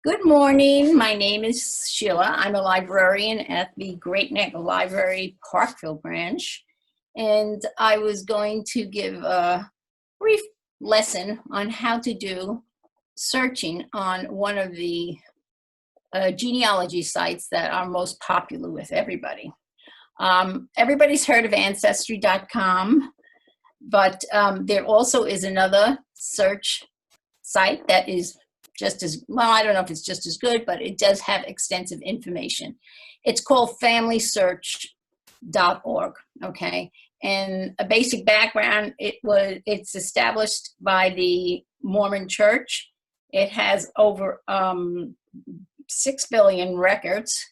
Good morning. My name is Sheila. I'm a librarian at the Great Neck Library Parkville branch, and I was going to give a brief lesson on how to do searching on one of the genealogy sites that are most popular with everybody. Everybody's heard of Ancestry.com, but there also is another search site that is just as, well, I don't know if it's just as good, but it does have extensive information. It's called familysearch.org, okay? And a basic background, it's established by the Mormon Church. It has over 6 billion records,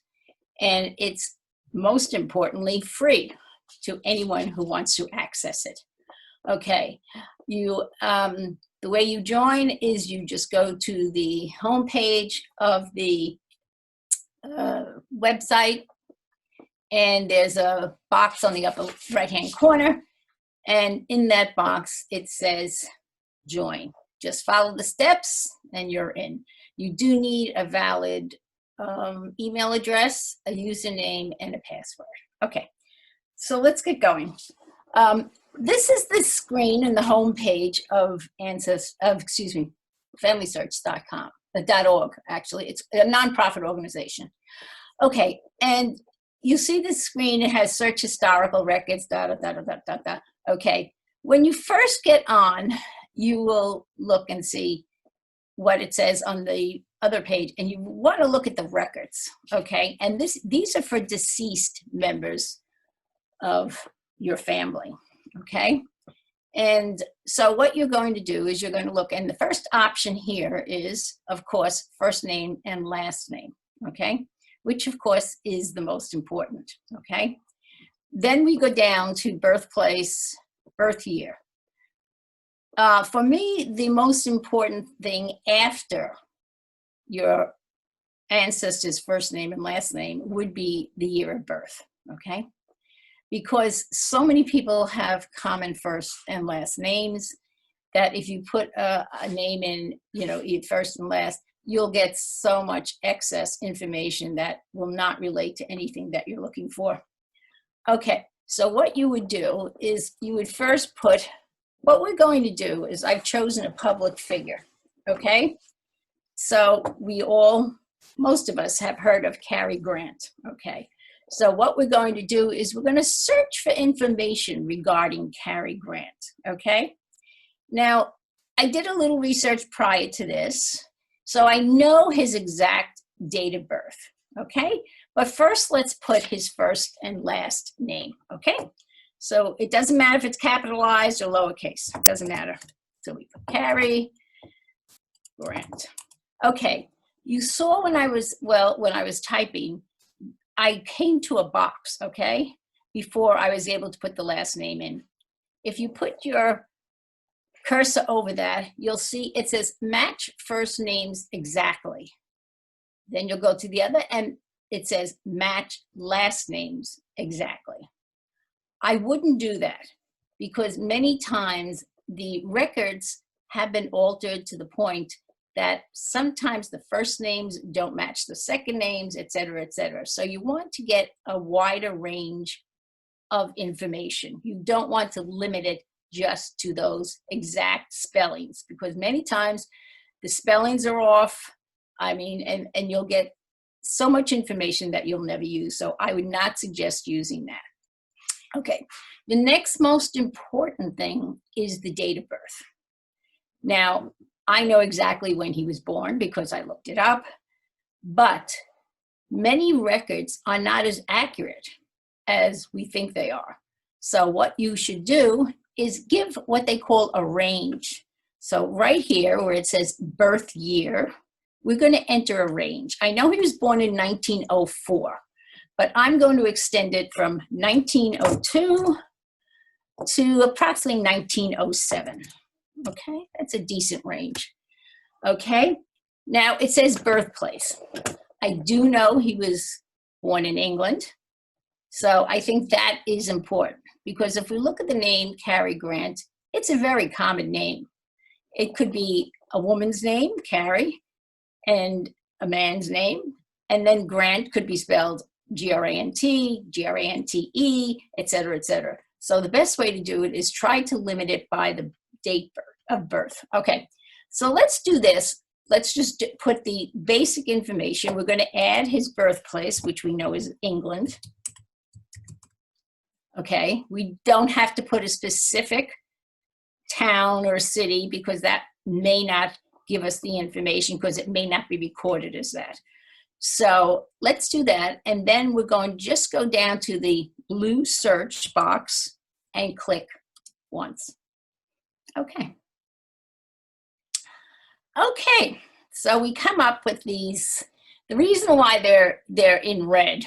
and it's most importantly free to anyone who wants to access it. Okay, the way you join is you just go to the home page of the website, and there's a box on the upper right-hand corner, and in that box it says join. Just follow the steps and you're in. You do need a valid email address, a username, and a password. Okay, so let's get going. This is the screen in the home page of familysearch.com, .org, actually. It's a nonprofit organization. Okay, and you see this screen, it has search historical records, Okay, when you first get on, you will look and see what it says on the other page, and you want to look at the records, okay? And these are for deceased members of your family. Okay, and so what you're going to do is you're going to look, and the first option here is, of course, first name and last name, okay, which of course is the most important, okay? Then we go down to birthplace, birth year. For me, the most important thing after your ancestors' first name and last name would be the year of birth, okay? Because so many people have common first and last names that if you put a name in, first and last, you'll get so much excess information that will not relate to anything that you're looking for. Okay, so what you would do is you would first put, what we're going to do is I've chosen a public figure, okay? So most of us have heard of Cary Grant, okay? So what we're going to do is we're going to search for information regarding Cary Grant, okay? Now, I did a little research prior to this, so I know his exact date of birth, okay? But first, let's put his first and last name, okay? So it doesn't matter if it's capitalized or lowercase, it doesn't matter. So we put Cary Grant. Okay, you saw when I was typing, I came to a box, okay, before I was able to put the last name in. If you put your cursor over that, you'll see it says match first names exactly. Then you'll go to the other and it says match last names exactly. I wouldn't do that because many times the records have been altered to the point that sometimes the first names don't match the second names, et cetera, et cetera. So you want to get a wider range of information. You don't want to limit it just to those exact spellings because many times the spellings are off, and you'll get so much information that you'll never use. So I would not suggest using that. Okay, the next most important thing is the date of birth. Now, I know exactly when he was born because I looked it up, but many records are not as accurate as we think they are. So what you should do is give what they call a range. So right here where it says birth year, we're going to enter a range. I know he was born in 1904, but I'm going to extend it from 1902 to approximately 1907. Okay, that's a decent range. Okay, now it says birthplace. I do know he was born in England, so I think that is important because if we look at the name Cary Grant, it's a very common name. It could be a woman's name, Cary, and a man's name, and then Grant could be spelled Grant, Grante, et cetera, et cetera. So the best way to do it is try to limit it by the date of birth. Okay, so let's do this. Let's just put the basic information. We're going to add his birthplace, which we know is England. Okay, we don't have to put a specific town or city because that may not give us the information because it may not be recorded as that. So let's do that. And then we're going to just go down to the blue search box and click once. Okay. Okay, so we come up with these. The reason why they're in red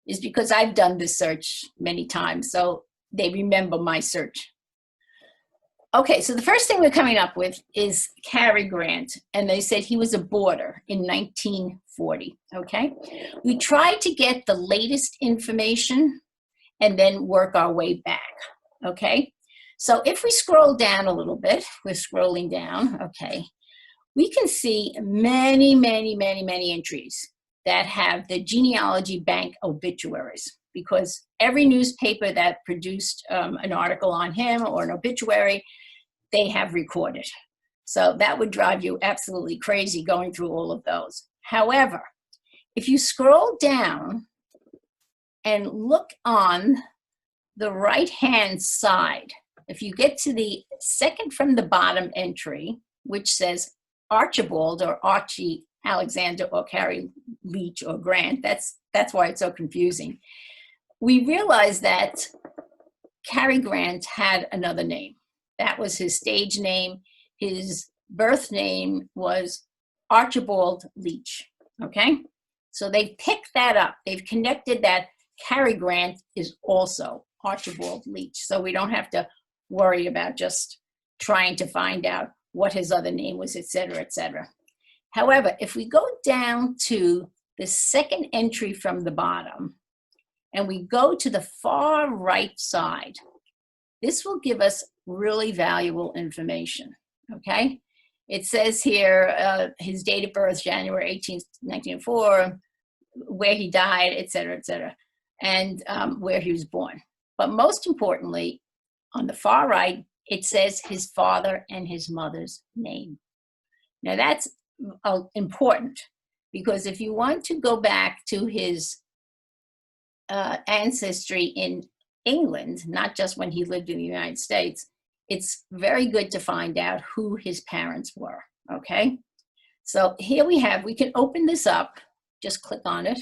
is because I've done this search many times, so they remember my search. Okay, so the first thing we're coming up with is Cary Grant, and they said he was a boarder in 1940, okay? We tried to get the latest information and then work our way back, okay? So if we scroll down a little bit, we're scrolling down, okay, we can see many, many, many, many entries that have the Genealogy Bank obituaries, because every newspaper that produced an article on him or an obituary, they have recorded. So that would drive you absolutely crazy going through all of those. However, if you scroll down and look on the right-hand side, if you get to the second from the bottom entry, which says Archibald or Archie Alexander or Cary Leach or Grant, that's why it's so confusing. We realize that Cary Grant had another name. That was his stage name. His birth name was Archibald Leach, okay? So they picked that up. They've connected that Cary Grant is also Archibald Leach. So we don't have to worry about just trying to find out what his other name was, et cetera, et cetera. However, if we go down to the second entry from the bottom and we go to the far right side, this will give us really valuable information, okay? It says here his date of birth, January 18th, 1904, where he died, et cetera, and where he was born. But most importantly, on the far right, it says his father and his mother's name. Now that's important, because if you want to go back to his ancestry in England, not just when he lived in the United States, it's very good to find out who his parents were, okay? So here we can open this up, just click on it,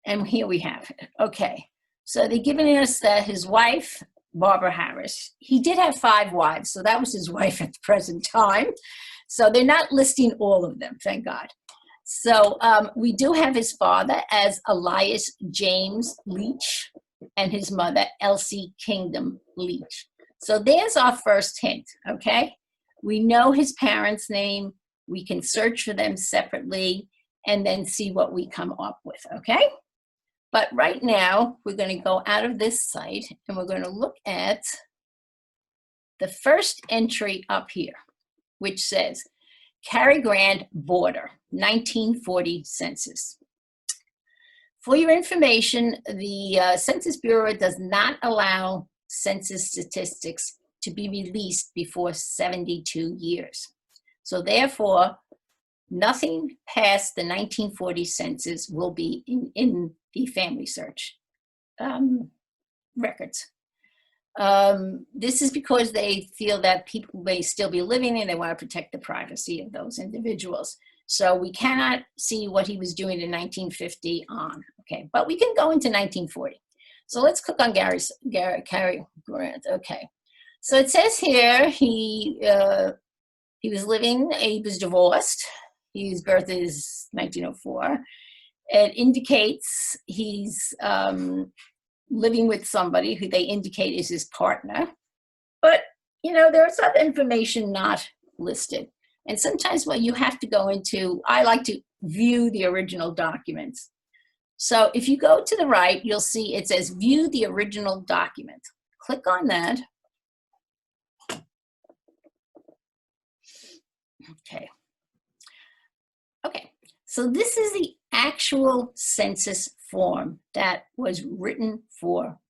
and here we have it, okay. So they're giving us that his wife, Barbara Harris, he did have 5 wives, so that was his wife at the present time. So they're not listing all of them, thank God. So we do have his father as Elias James Leach and his mother, Elsie Kingdom Leach. So there's our first hint, okay? We know his parents' name. We can search for them separately and then see what we come up with, okay? But right now, we're going to go out of this site and we're going to look at the first entry up here, which says, Cary Grant, boarder, 1940 census. For your information, the Census Bureau does not allow census statistics to be released before 72 years. So therefore, nothing past the 1940 census will be in the family search records. This is because they feel that people may still be living and they want to protect the privacy of those individuals. So we cannot see what he was doing in 1950 on, okay? But we can go into 1940. So let's click on Cary Grant, okay. So it says here he was living, he was divorced. His birth is 1904. It indicates he's living with somebody who they indicate is his partner. But, you know, there's other information not listed. And sometimes what you have to go into, I like to view the original documents. So if you go to the right, you'll see it says view the original document. Click on that. Okay. Okay, So this is the actual census form that was written for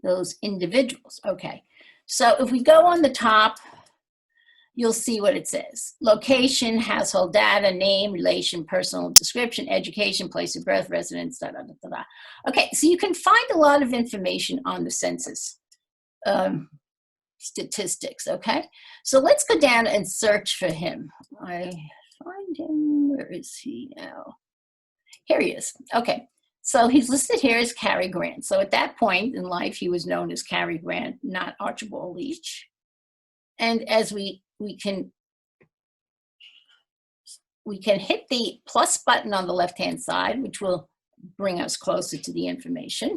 those individuals. Okay, so if we go on the top, you'll see what it says. Location, household data, name, relation, personal description, education, place of birth, residence, da, da, da, da, da. Okay, so you can find a lot of information on the census statistics, okay? So let's go down and search for him. I find him, where is he now? Here he is, okay. So he's listed here as Cary Grant. So at that point in life, he was known as Cary Grant, not Archibald Leach. And as we can hit the plus button on the left-hand side, which will bring us closer to the information.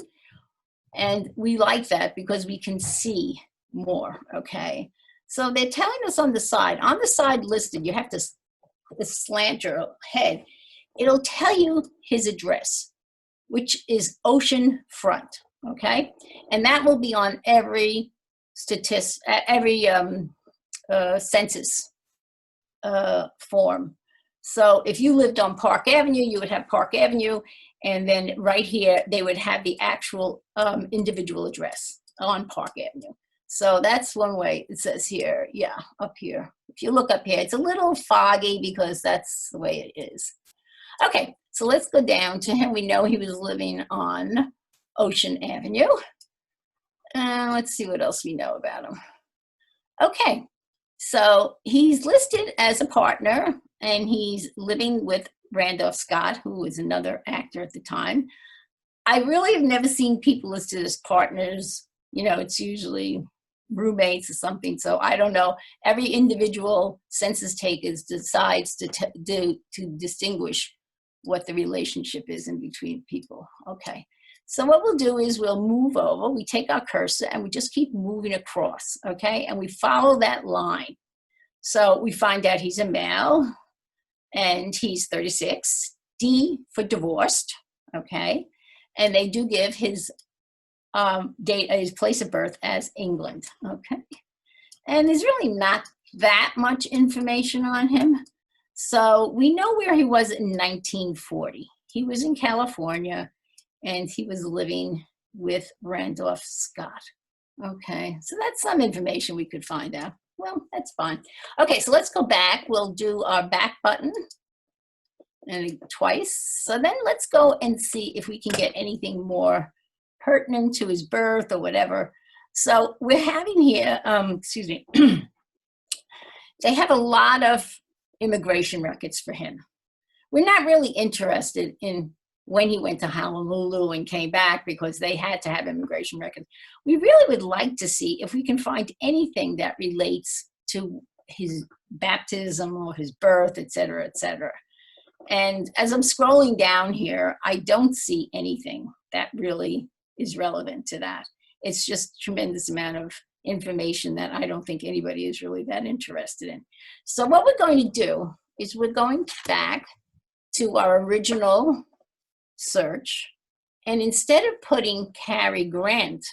And we like that because we can see more, okay? So they're telling us on the side listed, you have to slant your head. It'll tell you his address, which is ocean front, okay? And that will be on every census form. So if you lived on Park Avenue, you would have Park Avenue, and then right here, they would have the actual individual address on Park Avenue. So that's one way. It says here, yeah, up here. If you look up here, it's a little foggy because that's the way it is. Okay, so let's go down to him. We know he was living on Ocean Avenue. Let's see what else we know about him. Okay, so he's listed as a partner, and he's living with Randolph Scott, who was another actor at the time. I really have never seen people listed as partners. You know, it's usually roommates or something. So I don't know. Every individual census takers decides to distinguish what the relationship is in between people. Okay. So what we'll do is we'll move over. We take our cursor and we just keep moving across. Okay. And we follow that line. So we find out he's a male and he's 36. D for divorced. Okay. And they do give his his place of birth as England, okay? And there's really not that much information on him. So we know where he was in 1940. He was in California, and he was living with Randolph Scott. Okay, so that's some information we could find out. Well, that's fine. Okay, so let's go back. We'll do our back button and twice. So then let's go and see if we can get anything more pertinent to his birth or whatever. So we're having here, excuse me, they have a lot of immigration records for him. We're not really interested in when he went to Honolulu and came back because they had to have immigration records. We really would like to see if we can find anything that relates to his baptism or his birth, et cetera, et cetera. And as I'm scrolling down here, I don't see anything that really is relevant to that. It's just a tremendous amount of information that I don't think anybody is really that interested in. So what we're going to do is we're going back to our original search, and instead of putting Cary Grant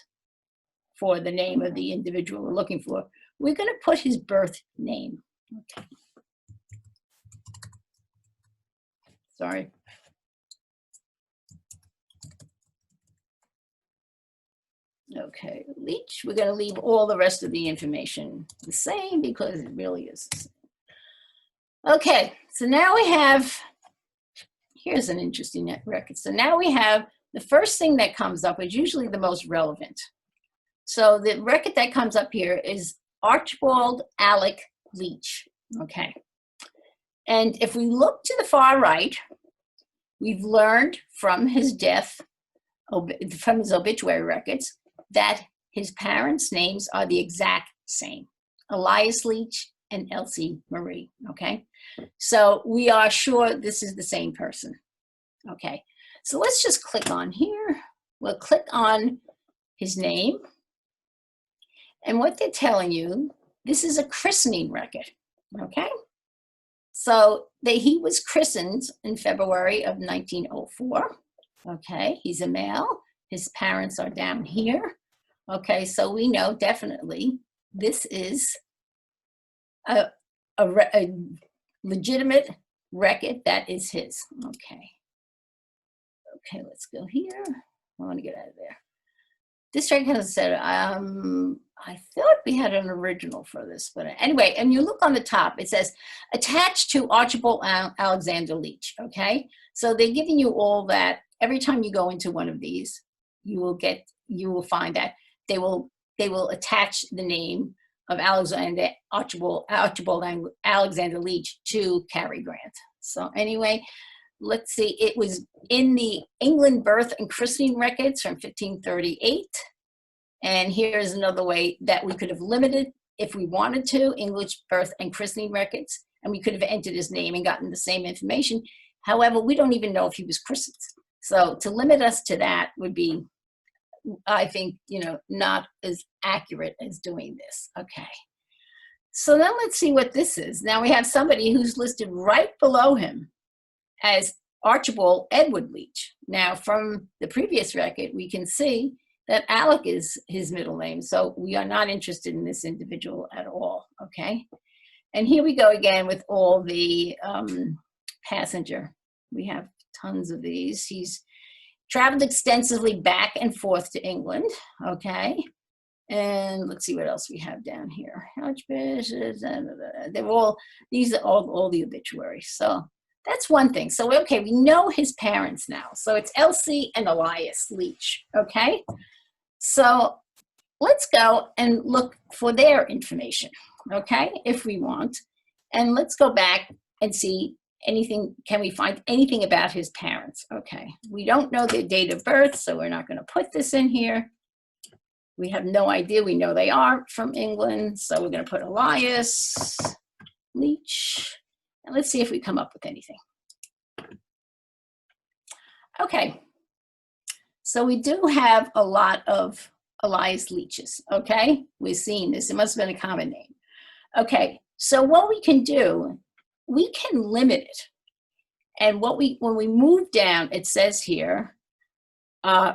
for the name of the individual we're looking for, we're going to put his birth name. Okay. Sorry. Okay, Leach, we're going to leave all the rest of the information the same because it really is the same. Okay, so now we have, here's an interesting record. So now we have the first thing that comes up is usually the most relevant. So the record that comes up here is Archibald Alec Leach, okay. And if we look to the far right, we've learned from his death, from his obituary records, that his parents' names are the exact same, Elias Leach and Elsie Marie, okay? So we are sure this is the same person, okay? So let's just click on here. We'll click on his name. And what they're telling you, this is a christening record, okay? So he was christened in February of 1904, okay? He's a male. His parents are down here. Okay, so we know definitely this is a legitimate record that is his. Okay. Okay, let's go here. I want to get out of there. This record has said, I thought we had an original for this, but anyway, and you look on the top, it says attached to Archibald Alexander Leach. Okay, so they're giving you all that. Every time you go into one of these, you will find that they will attach the name of Archibald Alexander Leach to Cary Grant. So anyway, let's see, it was in the England birth and christening records from 1538. And here's another way that we could have limited, if we wanted to, English birth and christening records, and we could have entered his name and gotten the same information. However, we don't even know if he was christened. So to limit us to that would be, I think, not as accurate as doing this. Okay. So then let's see what this is. Now we have somebody who's listed right below him as Archibald Edward Leach. Now from the previous record, we can see that Alec is his middle name. So we are not interested in this individual at all, okay? And here we go again with all the passenger. We have tons of these. He's traveled extensively back and forth to England, okay? And let's see what else we have down here. They're all, these are all the obituaries. So that's one thing. So, okay, we know his parents now. So it's Elsie and Elias Leach, okay? So let's go and look for their information, okay, if we want. And let's go back and see anything, can we find anything about his parents? Okay, we don't know their date of birth, so we're not going to put this in here. We have no idea. We know they are from England, so we're going to put Elias Leach. And let's see if we come up with anything. Okay. So we do have a lot of Elias Leaches, okay? We're seeing this. It must have been a common name. Okay, so what we can do, we can limit it. And when we move down, it says here,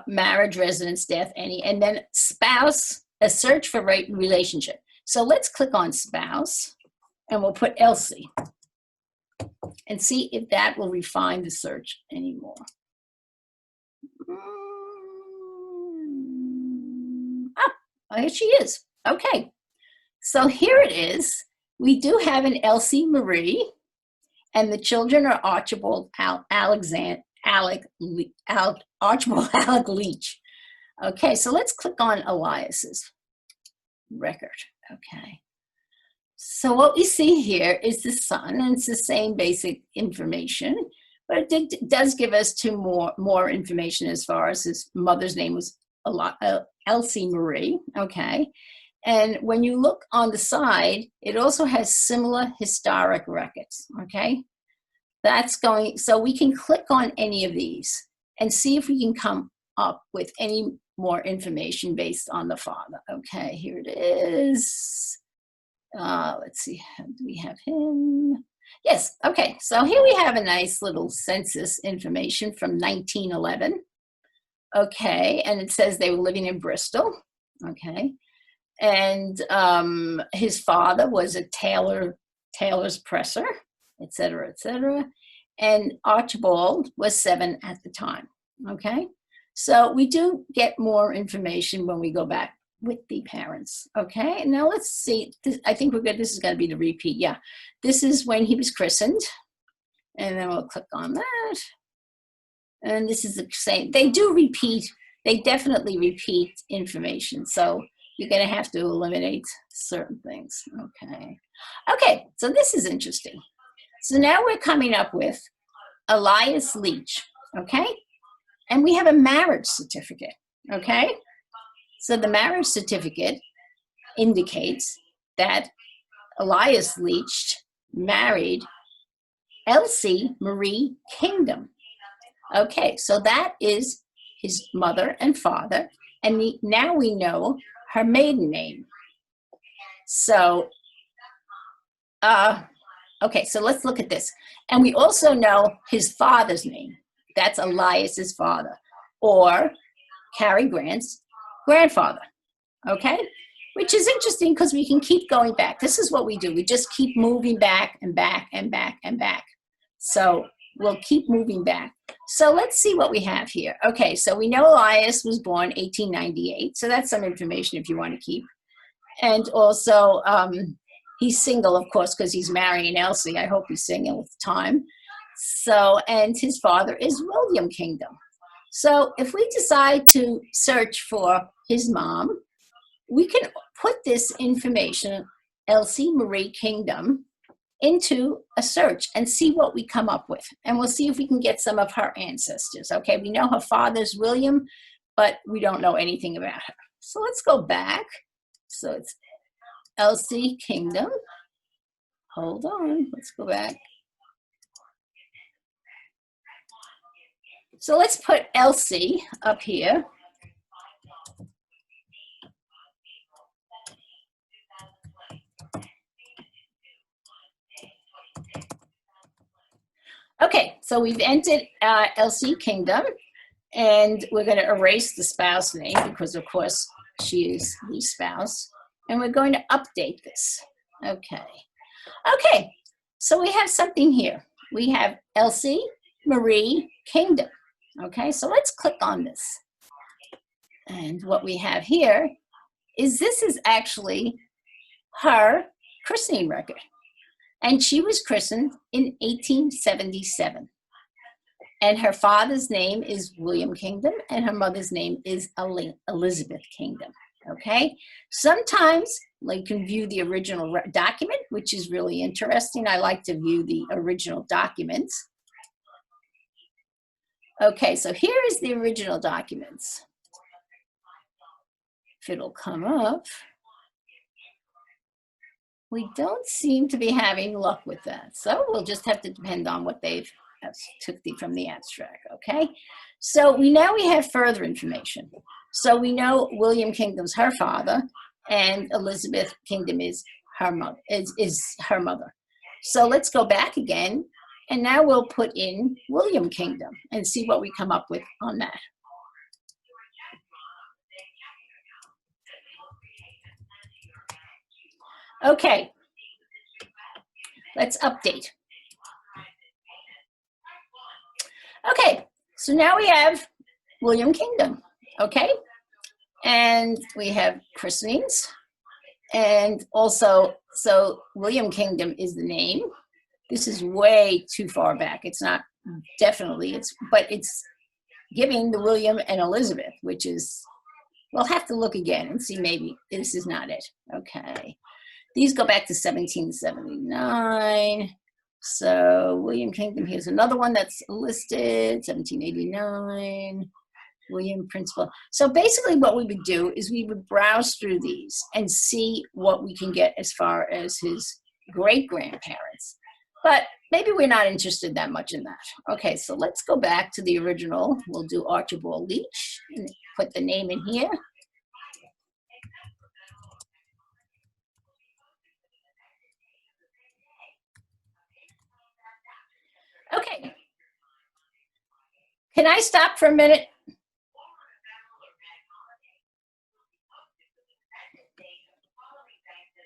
marriage, residence, death, any, and then spouse, a search for relationship. So let's click on spouse, and we'll put Elsie, and see if that will refine the search anymore. Oh, here she is. Okay. So here it is. We do have an Elsie Marie, and the children are Archibald Alec Leach. Okay, so let's click on Elias's record. Okay. So what we see here is the son, and it's the same basic information, but it does give us more information as far as his mother's name was Elsie Marie, okay? And when you look on the side, it also has similar historic records, okay? So we can click on any of these and see if we can come up with any more information based on the father. Okay, here it is. Let's see, do we have him? Yes, okay, so here we have a nice little census information from 1911. Okay, and it says they were living in Bristol, okay? And his father was a tailor's presser, et cetera, and Archibald was 7 at the time, okay? So we do get more information when we go back with the parents, okay? Now let's see, I think we're good, this is gonna be the repeat, yeah. This is when he was christened, and then we'll click on that. And this is the same, they definitely repeat information, so you're gonna have to eliminate certain things, okay? Okay, so this is interesting. So now we're coming up with Elias Leach, okay? And we have a marriage certificate, okay? So the marriage certificate indicates that Elias Leach married Elsie Marie Kingdom. Okay, so that is his mother and father, and now we know her maiden name. So, okay, so let's look at this. And we also know his father's name. That's Elias's father, or Cary Grant's grandfather, okay? Which is interesting because we can keep going back. This is what we do. We just keep moving back and back and back and back. So we'll keep moving back. So let's see what we have here. Okay, so we know Elias was born 1898. So that's some information if you want to keep. And also, he's single, of course, because he's marrying Elsie. I hope he's single at the time. So, and his father is William Kingdom. So if we decide to search for his mom, we can put this information, Elsie Marie Kingdom, into a search and see what we come up with. And we'll see if we can get some of her ancestors. Okay, we know her father's William, but we don't know anything about her. So let's go back. So it's Elsie Kingdom. Hold on, let's go back. So let's put Elsie up here. Okay, so we've entered Elsie Kingdom, and we're going to erase the spouse name because, of course, she is the spouse, and we're going to update this. Okay. Okay, so we have something here. We have Elsie Marie Kingdom. Okay, so let's click on this. And what we have here is this is actually her christening record. And she was christened in 1877. And her father's name is William Kingdom, and her mother's name is Elizabeth Kingdom. Okay, sometimes you can view the original document, which is really interesting. I like to view the original documents. Okay, so here is the original documents. If it'll come up. We don't seem to be having luck with that. So we'll just have to depend on what they've took from the abstract, okay? So now we have further information. So we know William Kingdom's her father, and Elizabeth Kingdom is her mother. Is her mother. So let's go back again, and now we'll put in William Kingdom and see what we come up with on that. Okay, let's update. Okay, so now we have William Kingdom, okay? And we have christenings, and also, so William Kingdom is the name. This is way too far back. It's not definitely, but it's giving the William and Elizabeth, which is, we'll have to look again and see, maybe this is not it. Okay, these go back to 1779. So William Kingdom, here's another one that's listed, 1789, William Principal. So basically what we would do is we would browse through these and see what we can get as far as his great-grandparents. But maybe we're not interested that much in that. Okay, so let's go back to the original. We'll do Archibald Leach and put the name in here. Okay. Can I stop for a minute?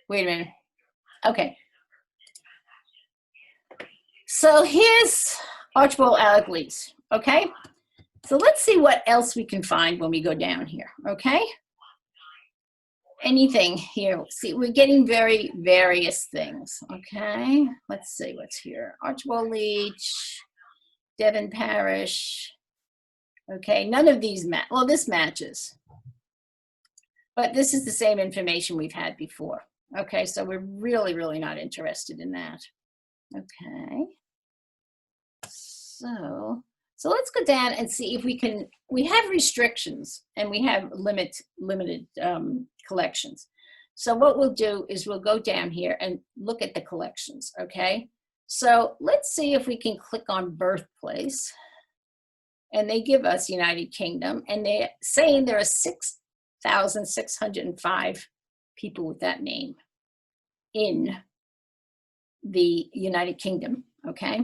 Wait a minute. Okay. So here's Archibald Alec Leach, okay? So let's see what else we can find when we go down here, okay? Anything here. See, we're getting very various things, okay? Let's see what's here. Archibald Leach, Devon Parish. Okay, none of these match. Well, this matches. But this is the same information we've had before. Okay, so we're really, really not interested in that. Okay. So let's go down and see if we can, we have restrictions and we have limited collections. So what we'll do is we'll go down here and look at the collections, okay? So let's see if we can click on birthplace, and they give us United Kingdom, and they're saying there are 6,605 people with that name in the United Kingdom, okay?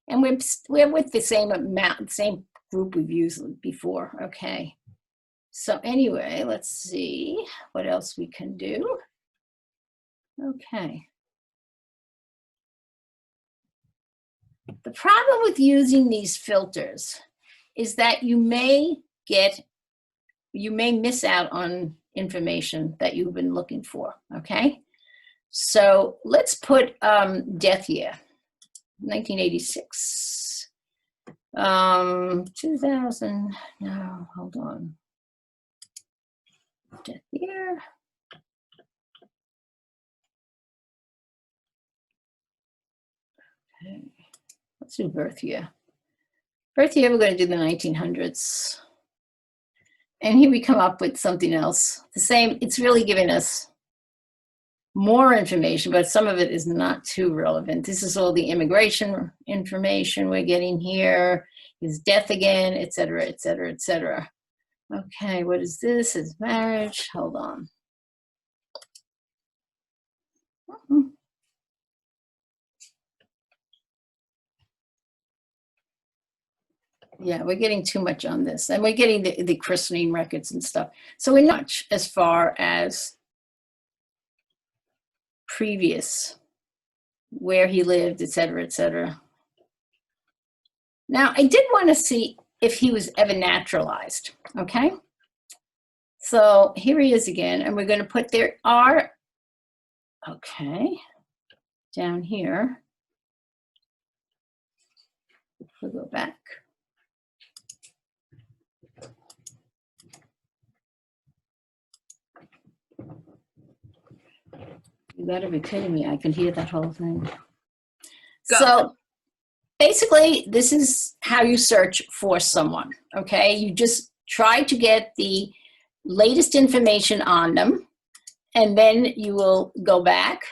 And we're with the same amount, same group we've used before, okay? So anyway, let's see what else we can do. Okay. The problem with using these filters is that you may miss out on information that you've been looking for, okay? So let's put death year, 1986. 2000, no, hold on. Death year. Okay, let's do birth year. Birth year, we're going to do the 1900s. And here we come up with something else. The same, it's really giving us more information, but some of it is not too relevant. This is all the immigration information we're getting here. His death again, et cetera, et cetera, et cetera. Okay, what is this? His marriage. Hold on. Yeah, we're getting too much on this. And we're getting the christening records and stuff. So we're not much as far as previous, where he lived, et cetera, et cetera. Now, I did want to see if he was ever naturalized, okay? So here he is again, and we're going to put there are, okay, down here. We'll go back. You gotta be kidding me. I can hear that whole thing. Go. So basically, this is how you search for someone, okay? You just try to get the latest information on them, and then you will go back.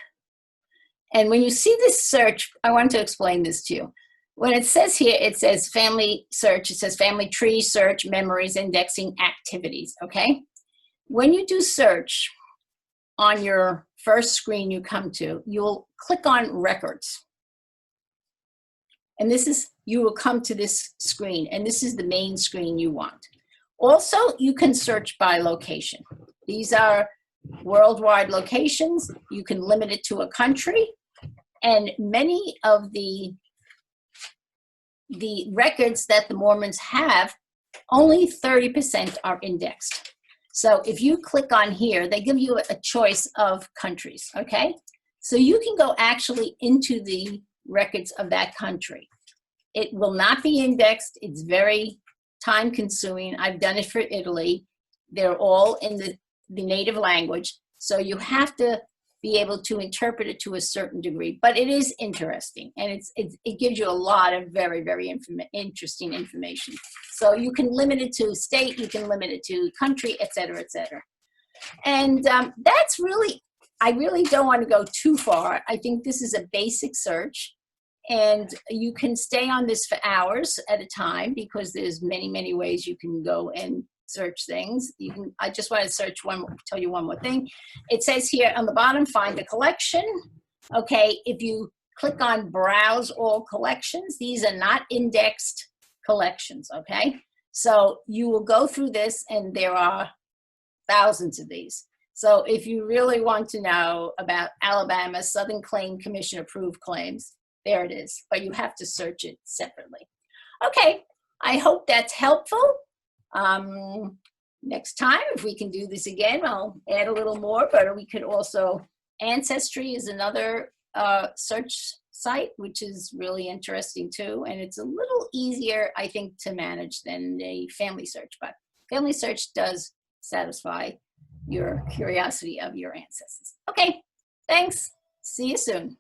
And when you see this search, I want to explain this to you. When it says here, it says family search, it says family tree search, memories, indexing, activities, okay? When you do search on your first screen you come to, you'll click on records. And this is, you will come to this screen, and this is the main screen you want. Also, you can search by location. These are worldwide locations. You can limit it to a country, and many of the records that the Mormons have, only 30% are indexed. So if you click on here, they give you a choice of countries, okay? So you can go actually into the records of that country. It will not be indexed. It's very time consuming. I've done it for Italy. They're all in the native language. So you have to be able to interpret it to a certain degree, but it is interesting, and it gives you a lot of very, very interesting information. So you can limit it to state, you can limit it to country, et cetera, et cetera. And that's really, I really don't want to go too far. I think this is a basic search, and you can stay on this for hours at a time because there's many, many ways you can go and search things. You can, I just want to tell you one more thing. It says here on the bottom, find a collection. Okay, if you click on browse all collections, these are not indexed collections, okay? So you will go through this, and there are thousands of these. So if you really want to know about Alabama Southern Claim Commission approved claims, there it is, but you have to search it separately. Okay, I hope that's helpful. Next time, if we can do this again, I'll add a little more, but we could also, Ancestry is another search site, which is really interesting too. And it's a little easier, I think, to manage than a family search, but family search does satisfy your curiosity of your ancestors. Okay, thanks. See you soon.